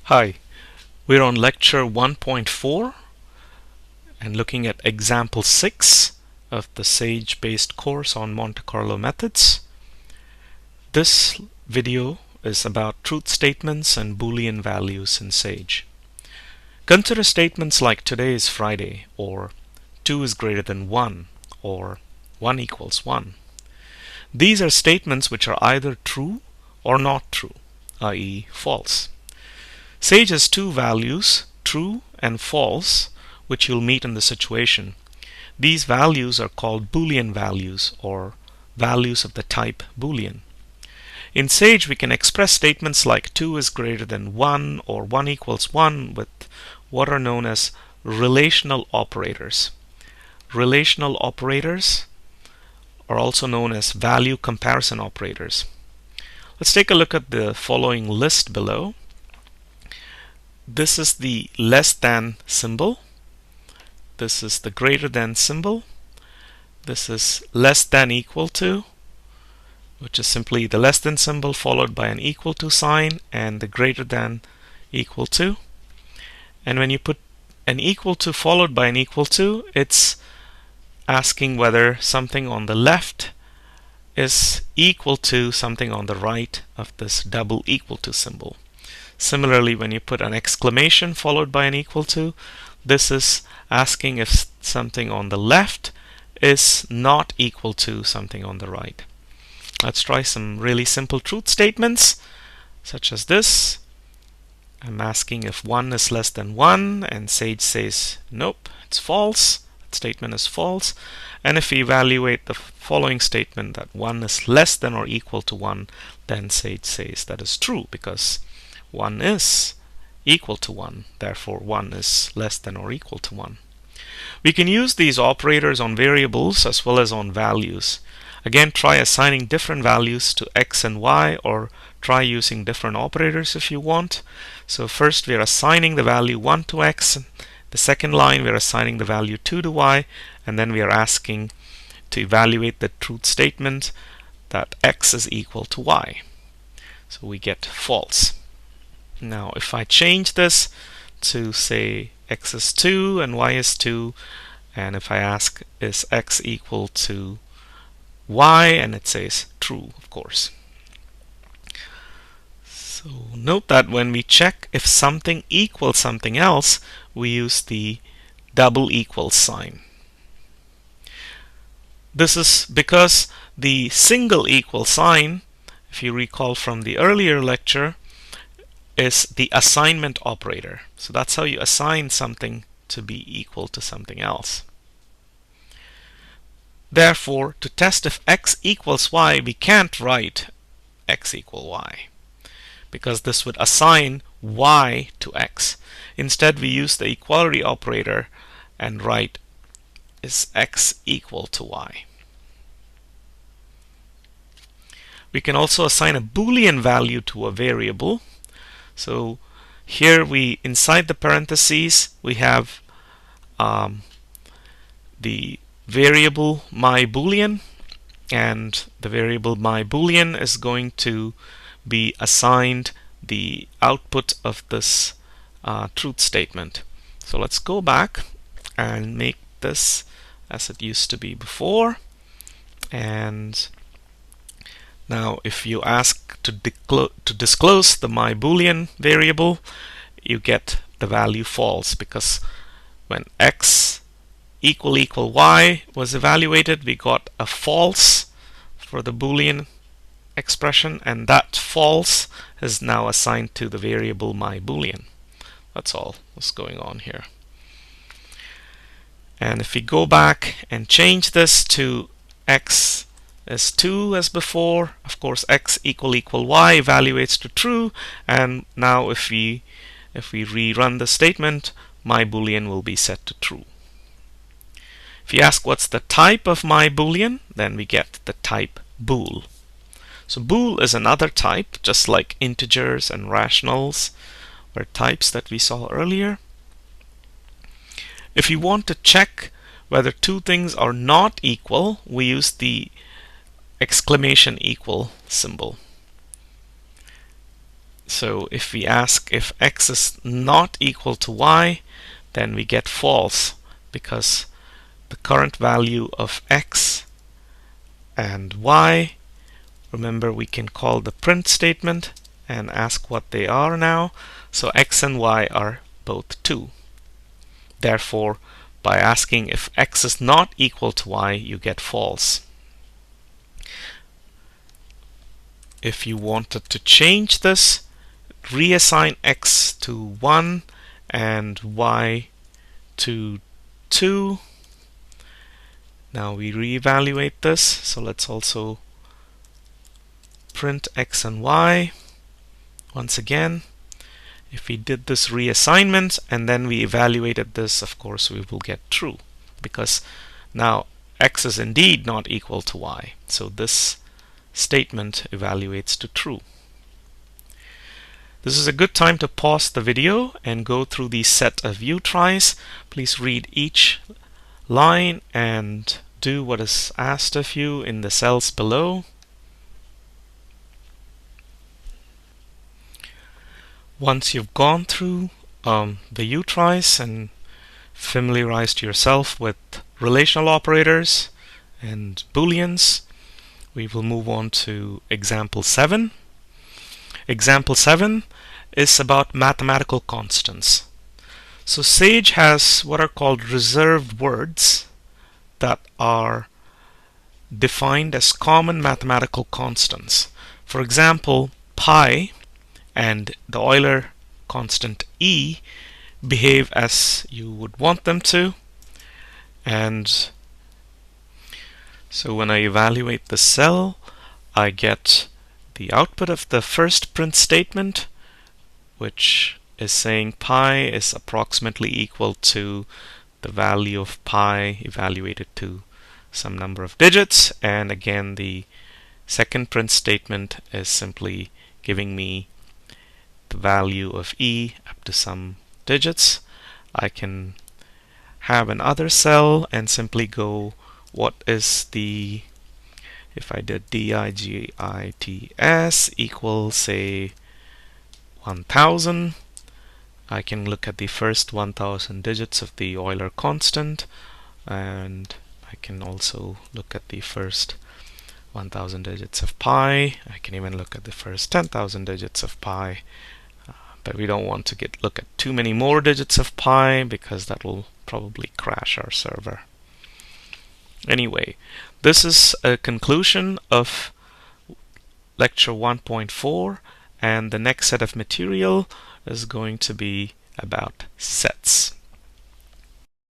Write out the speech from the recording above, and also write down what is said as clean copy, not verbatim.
Hi, we're on lecture 1.4 and looking at example 6 of the SAGE-based course on Monte Carlo methods. This video is about truth statements and Boolean values in SAGE. Consider statements like today is Friday, or 2 is greater than 1, or 1 equals 1. These are statements which are either true or not true, i.e. false. SAGE has two values, true and false, which you'll meet in the situation. These values are called Boolean values, or values of the type Boolean. In SAGE, we can express statements like 2 is greater than 1 or 1 equals 1 with what are known as relational operators. Relational operators are also known as value comparison operators. Let's take a look at the following list below. This is the less than symbol. This is the greater than symbol. This is less than equal to, which is simply the less than symbol followed by an equal to sign, and the greater than equal to. And when you put an equal to followed by an equal to, it's asking whether something on the left is equal to something on the right of this double equal to symbol. Similarly, when you put an exclamation followed by an equal to, this is asking if something on the left is not equal to something on the right. Let's try some really simple truth statements, such as this. I'm asking if 1 is less than 1, and SAGE says, nope, it's false. That statement is false. And if we evaluate the following statement, that 1 is less than or equal to 1, then SAGE says that is true, because 1 is equal to 1, therefore 1 is less than or equal to 1. We can use these operators on variables as well as on values. Again, try assigning different values to x and y, or try using different operators if you want. So first we are assigning the value 1 to x. The second line we are assigning the value 2 to y, and then we are asking to evaluate the truth statement that x is equal to y. So we get false. Now if I change this to say x is 2 and y is 2, and if I ask is x equal to y, and it says true, of course. So note that when we check if something equals something else, we use the double equals sign. This is because the single equal sign, if you recall from the earlier lecture, is the assignment operator. So that's how you assign something to be equal to something else. Therefore, to test if x equals y, we can't write x equal y, because this would assign y to x. Instead, we use the equality operator and write is x equal to y. We can also assign a Boolean value to a variable. So here we, inside the parentheses, we have the variable my Boolean, and the variable my Boolean is going to be assigned the output of this truth statement. So let's go back and make this as it used to be before. And now if you ask to disclose the my Boolean variable, you get the value false, because when x equal y was evaluated, we got a false for the Boolean expression, and that false is now assigned to the variable my Boolean. That's all that's going on here. And if we go back and change this to x is 2 as before, of course x equal y evaluates to true, and now if we rerun the statement, my Boolean will be set to true. If you ask what's the type of my Boolean, then we get the type bool. So bool is another type, just like integers and rationals were types that we saw earlier. If you want to check whether two things are not equal, we use the exclamation equal symbol. So if we ask if x is not equal to y, then we get false, because the current value of x and y, remember we can call the print statement and ask what they are now. So x and y are both 2. Therefore, by asking if x is not equal to y, you get false. If you wanted to change this, reassign x to 1 and y to 2. Now we reevaluate this, so let's also print x and y once again. If we did this reassignment and then we evaluated this, of course we will get true, because now x is indeed not equal to y. So this statement evaluates to true. This is a good time to pause the video and go through the set of utries. Please read each line and do what is asked of you in the cells below. Once you've gone through the utries and familiarized yourself with relational operators and Booleans, we will move on to example 7. Example 7 is about mathematical constants. So Sage has what are called reserved words that are defined as common mathematical constants. For example, pi and the Euler constant e behave as you would want them to. And so when I evaluate the cell, I get the output of the first print statement, which is saying pi is approximately equal to the value of pi evaluated to some number of digits. And again, the second print statement is simply giving me the value of e up to some digits. I can have another cell and simply go, what is the, if I did digits equals say 1000, I can look at the first 1000 digits of the Euler constant, and I can also look at the first 1000 digits of pi. I can even look at the first 10,000 digits of pi. But we don't want to look at too many more digits of pi, because that will probably crash our server. Anyway, this is a conclusion of lecture 1.4, and the next set of material is going to be about sets.